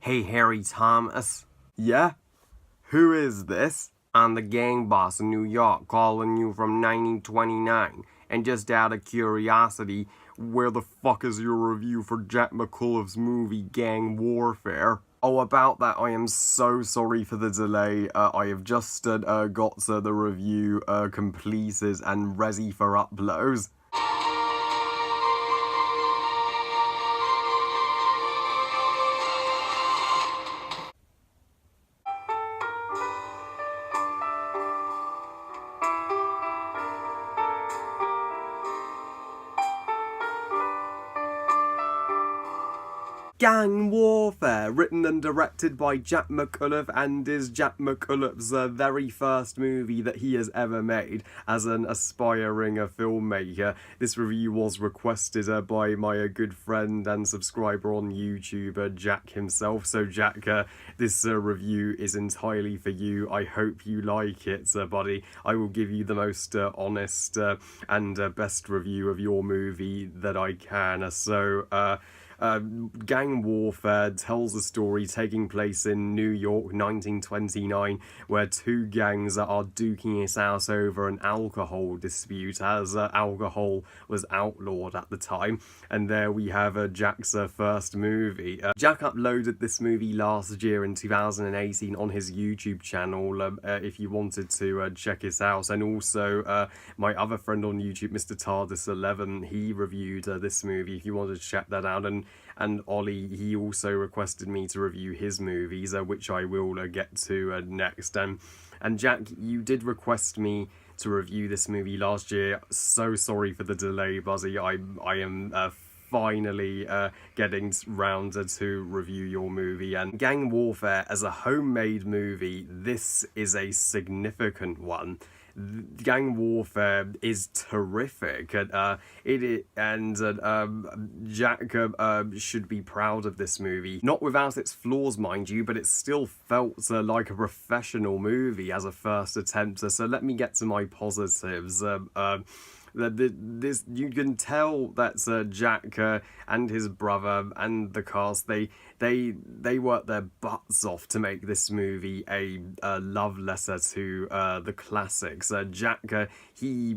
Hey, Harry Thomas. Yeah? Who is this? I'm the gang boss in New York calling you from 1929. And just out of curiosity, where the fuck is your review for Jack Mccollough's movie Gang Warfare? Oh, about that, I am so sorry for the delay. I have just got the review completed and ready for upload. Gang Warfare, written and directed by Jack Mccollough, and is Jack Mccollough's very first movie that he has ever made as an aspiring filmmaker. This review was requested by my good friend and subscriber on YouTube, Jack himself. So Jack, this review is entirely for you. I hope you like it, buddy. I will give you the most honest and best review of your movie that I can. Gang Warfare tells a story taking place in New York, 1929, where two gangs are duking it out over an alcohol dispute, as alcohol was outlawed at the time. And there we have Jack's first movie. Jack uploaded this movie last year in 2018 on his YouTube channel, if you wanted to check it out. And also, my other friend on YouTube, Mr. TARDIS11, he reviewed this movie if you wanted to check that out. And Ollie, he also requested me to review his movies, which I will get to next. And Jack, you did request me to review this movie last year. So sorry for the delay, Buzzy. I am finally getting round to review your movie. And Gang Warfare, as a homemade movie, this is a significant one. Gang Warfare is terrific, Jack should be proud of this movie. Not without its flaws, mind you, but it still felt like a professional movie as a first attempt. So let me get to my positives. You can tell that Jack and his brother and the cast, they worked their butts off to make this movie a love letter to the classics. Jack, he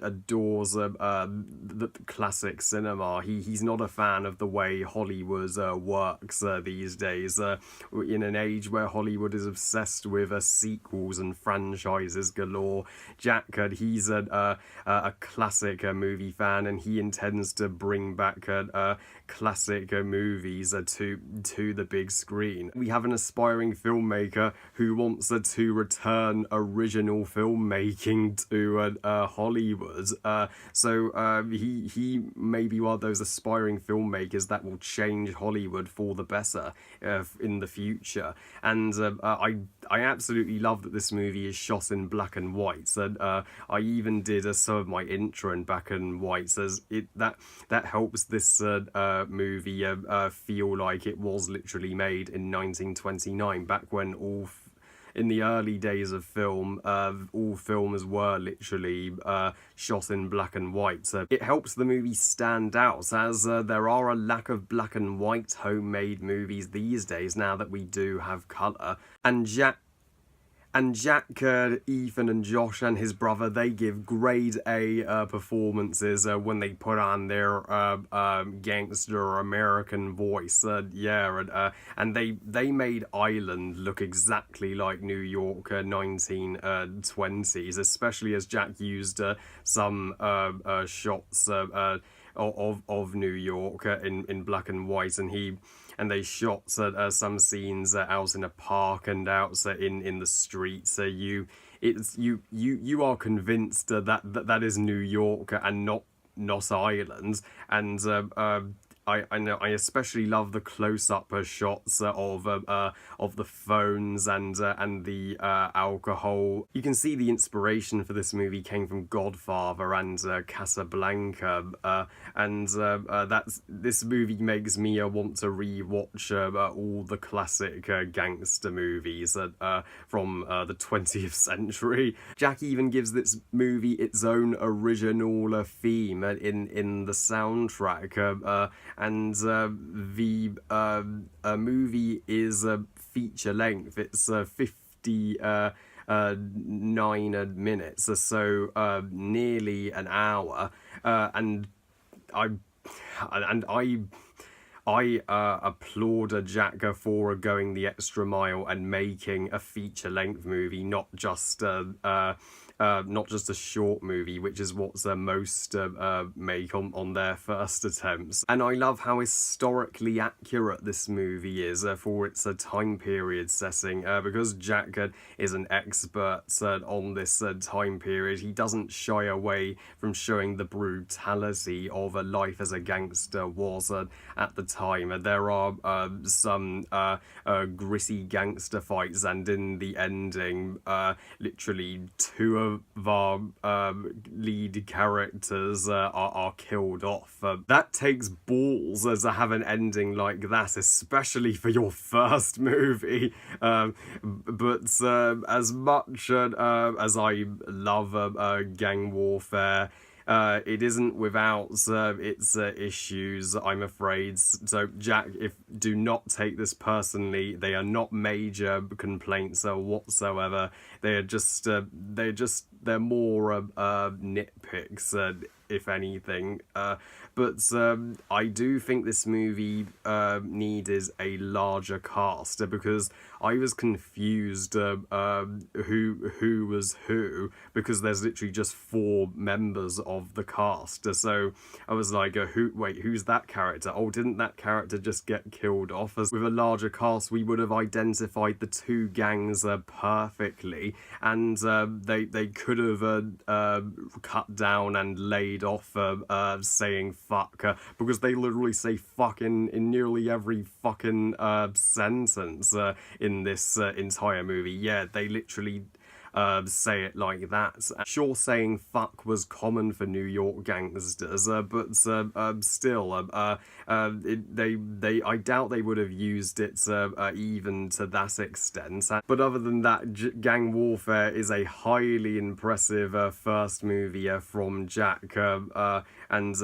adores the classic cinema. He's not a fan of the way Hollywood works these days. In an age where Hollywood is obsessed with sequels and franchises galore, Jack, he's a classic movie fan, and he intends to bring back classic movies to the big screen. We have an aspiring filmmaker who wants to return original filmmaking to Hollywood. He may be one of those aspiring filmmakers that will change Hollywood for the better in the future. And I absolutely love that this movie is shot in black and white. I even did some of my intro in black and white, as that helps this movie feel like it was literally made in 1929, back when in the early days of film, all films were literally shot in black and white. It helps the movie stand out, as there are a lack of black and white homemade movies these days now that we do have colour. And Jack, Ethan and Josh and his brother, they give grade A performances when they put on their gangster American voice. And they made Ireland look exactly like New York 1920s, especially as Jack used some shots of New York in black and white, and they shot some scenes out in a park and out in the streets. You are convinced that is New York and not Ireland. And I especially love the close-up shots of the phones and the alcohol. You can see the inspiration for this movie came from Godfather and Casablanca, this movie makes me want to re-watch all the classic gangster movies from the 20th century. Jack even gives this movie its own original theme in the soundtrack. and the movie is feature length. It's 59 minutes, so nearly an hour, and I and I applaud Jack for going the extra mile and making a feature-length movie, not just a short movie, which is what most make on their first attempts. And I love how historically accurate this movie is for its time period setting, because Jack is an expert on this time period. He doesn't shy away from showing the brutality of life as a gangster was at the time. There are some gritty gangster fights, and in the ending, literally two of our lead characters are killed off. That takes balls to have an ending like that, especially for your first movie. But as much as I love gang warfare, it isn't without its issues, I'm afraid. So Jack, do not take this personally. They are not major complaints whatsoever. They're more nitpicks, if anything. But I do think this movie needed a larger cast, because I was confused who was who, because there's literally just 4 members of the cast. So I was like, who's that character? Oh, didn't that character just get killed off? As with a larger cast, we would have identified the 2 gangs perfectly, and they could have cut down and laid off saying fuck, because they literally say fuck in nearly every fucking sentence in this entire movie. Yeah, they literally say it like that. Sure, saying fuck was common for New York gangsters, but still, I doubt they would have used it even to that extent. But other than that, Gang Warfare is a highly impressive first movie from Jack, and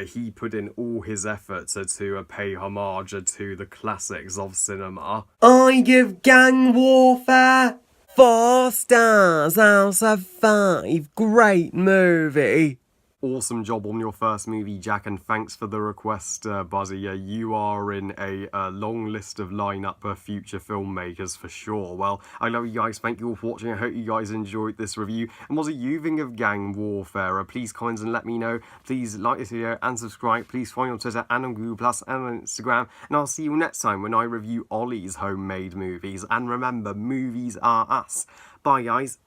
he put in all his effort to pay homage to the classics of cinema. I give Gang Warfare 4 stars out of 5. Great movie. Awesome job on your first movie, Jack, and thanks for the request, Buzzy. You are in a long list of lineup future filmmakers for sure. Well, I love you guys. Thank you all for watching. I hope you guys enjoyed this review. And what do you think of Gang Warfare? Please comment and let me know. Please like this video and subscribe. Please find me on Twitter and on Google Plus and on Instagram. And I'll see you next time when I review Ollie's homemade movies. And remember, movies are us. Bye, guys.